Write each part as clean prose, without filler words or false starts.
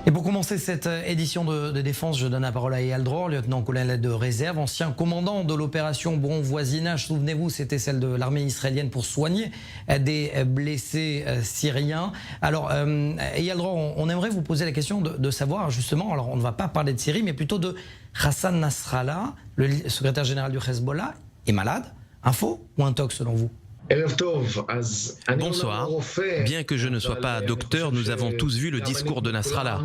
Et pour commencer cette édition de Défense, je donne la parole à Eyal Dror, lieutenant-colonel de réserve, ancien commandant de l'opération Bon Voisinage. Souvenez-vous, c'était celle de l'armée israélienne pour soigner des blessés syriens. Alors, Eyal Dror, on aimerait vous poser la question de savoir justement, alors on ne va pas parler de Syrie, mais plutôt de Hassan Nasrallah, le secrétaire général du Hezbollah, est malade. Un faux ou un tox selon vous ? Bonsoir. Bien que je ne sois pas docteur, nous avons tous vu le discours de Nasrallah.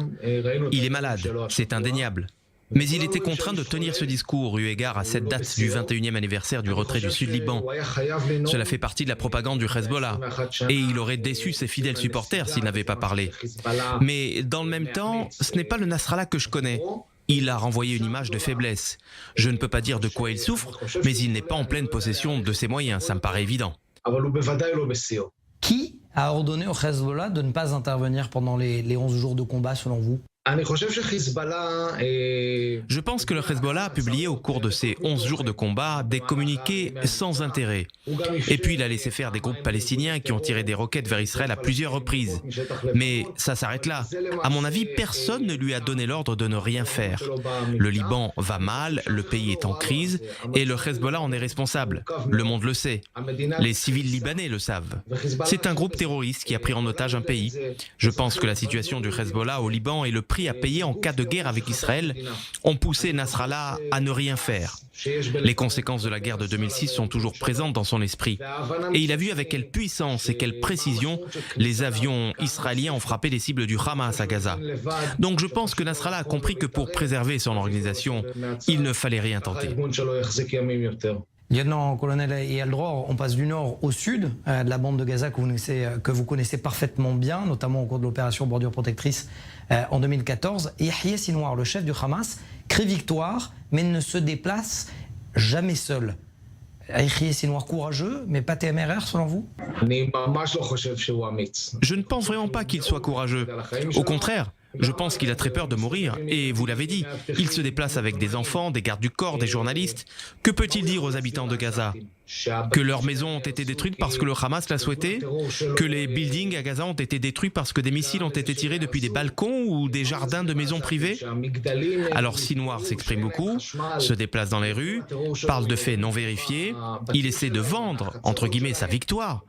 Il est malade, c'est indéniable. Mais il était contraint de tenir ce discours eu égard à cette date du 21e anniversaire du retrait du Sud-Liban. Cela fait partie de la propagande du Hezbollah. Et il aurait déçu ses fidèles supporters s'il n'avait pas parlé. Mais dans le même temps, ce n'est pas le Nasrallah que je connais. Il a renvoyé une image de faiblesse. Je ne peux pas dire de quoi il souffre, mais il n'est pas en pleine possession de ses moyens, ça me paraît évident. Qui a ordonné au Hezbollah de ne pas intervenir pendant les 11 jours de combat selon vous ? Je pense que le Hezbollah a publié au cours de ces 11 jours de combat des communiqués sans intérêt. Et puis il a laissé faire des groupes palestiniens qui ont tiré des roquettes vers Israël à plusieurs reprises. Mais ça s'arrête là. À mon avis, personne ne lui a donné l'ordre de ne rien faire. Le Liban va mal, le pays est en crise, et le Hezbollah en est responsable. Le monde le sait. Les civils libanais le savent. C'est un groupe terroriste qui a pris en otage un pays. Je pense que la situation du Hezbollah au Liban et le prix à payer en cas de guerre avec Israël ont poussé Nasrallah à ne rien faire. Les conséquences de la guerre de 2006 sont toujours présentes dans son esprit. Et il a vu avec quelle puissance et quelle précision les avions israéliens ont frappé les cibles du Hamas à Gaza. Donc je pense que Nasrallah a compris que pour préserver son organisation, il ne fallait rien tenter. Lieutenant-colonel Eyal Dror, on passe du nord au sud de la bande de Gaza que vous connaissez parfaitement bien, notamment au cours de l'opération Bordure Protectrice en 2014. Yahya Sinwar, le chef du Hamas, crie victoire, mais ne se déplace jamais seul. Yahya Sinwar courageux, mais pas téméraire selon vous ? Je ne pense vraiment pas qu'il soit courageux. Au contraire, je pense qu'il a très peur de mourir, et vous l'avez dit, il se déplace avec des enfants, des gardes du corps, des journalistes. Que peut-il dire aux habitants de Gaza ? Que leurs maisons ont été détruites parce que le Hamas l'a souhaité ? Que les buildings à Gaza ont été détruits parce que des missiles ont été tirés depuis des balcons ou des jardins de maisons privées ? Alors Sinwar s'exprime beaucoup, se déplace dans les rues, parle de faits non vérifiés, il essaie de vendre, entre guillemets, sa victoire.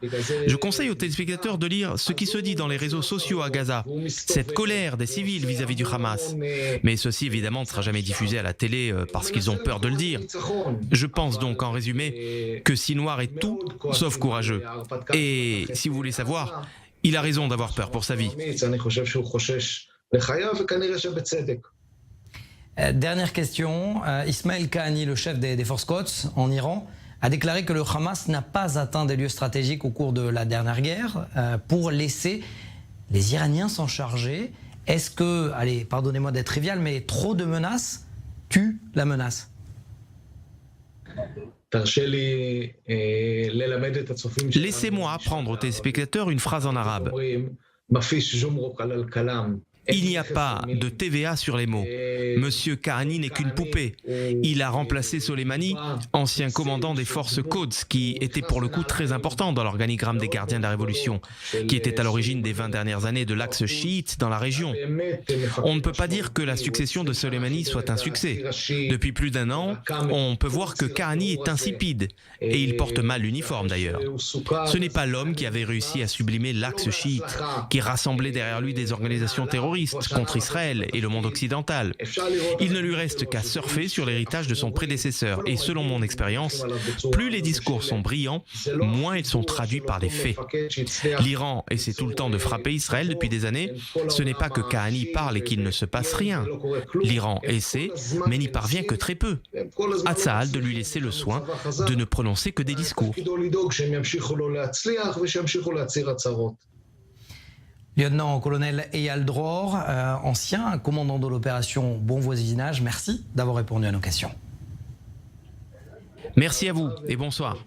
Je conseille aux téléspectateurs de lire ce qui se dit dans les réseaux sociaux à Gaza, cette colère des civils vis-à-vis du Hamas. Mais ceci évidemment ne sera jamais diffusé à la télé parce qu'ils ont peur de le dire. Je pense donc en résumé que Sinwar est tout sauf courageux. Et si vous voulez savoir, il a raison d'avoir peur pour sa vie. Dernière question, Ismail Kahani, le chef des forces Quds en Iran, a déclaré que le Hamas n'a pas atteint des lieux stratégiques au cours de la dernière guerre pour laisser les Iraniens s'en charger. Est-ce que, allez, pardonnez-moi d'être trivial, mais trop de menaces tuent la menace ? Laissez-moi apprendre aux téléspectateurs une phrase en arabe. Il n'y a pas de TVA sur les mots. Monsieur Kahani n'est qu'une poupée. Il a remplacé Soleimani, ancien commandant des forces Quds, qui était pour le coup très important dans l'organigramme des gardiens de la Révolution, qui était à l'origine des 20 dernières années de l'axe chiite dans la région. On ne peut pas dire que la succession de Soleimani soit un succès. Depuis plus d'un an, on peut voir que Kahani est insipide, et il porte mal l'uniforme d'ailleurs. Ce n'est pas l'homme qui avait réussi à sublimer l'axe chiite, qui rassemblait derrière lui des organisations terroristes contre Israël et le monde occidental. Il ne lui reste qu'à surfer sur l'héritage de son prédécesseur. Et selon mon expérience, plus les discours sont brillants, moins ils sont traduits par des faits. L'Iran essaie tout le temps de frapper Israël depuis des années. Ce n'est pas que Kahani parle et qu'il ne se passe rien. L'Iran essaie, mais n'y parvient que très peu. À Tsahal de lui laisser le soin de ne prononcer que des discours. Lieutenant-colonel Eyal Dror, ancien commandant de l'opération Bon Voisinage, merci d'avoir répondu à nos questions. Merci à vous et bonsoir.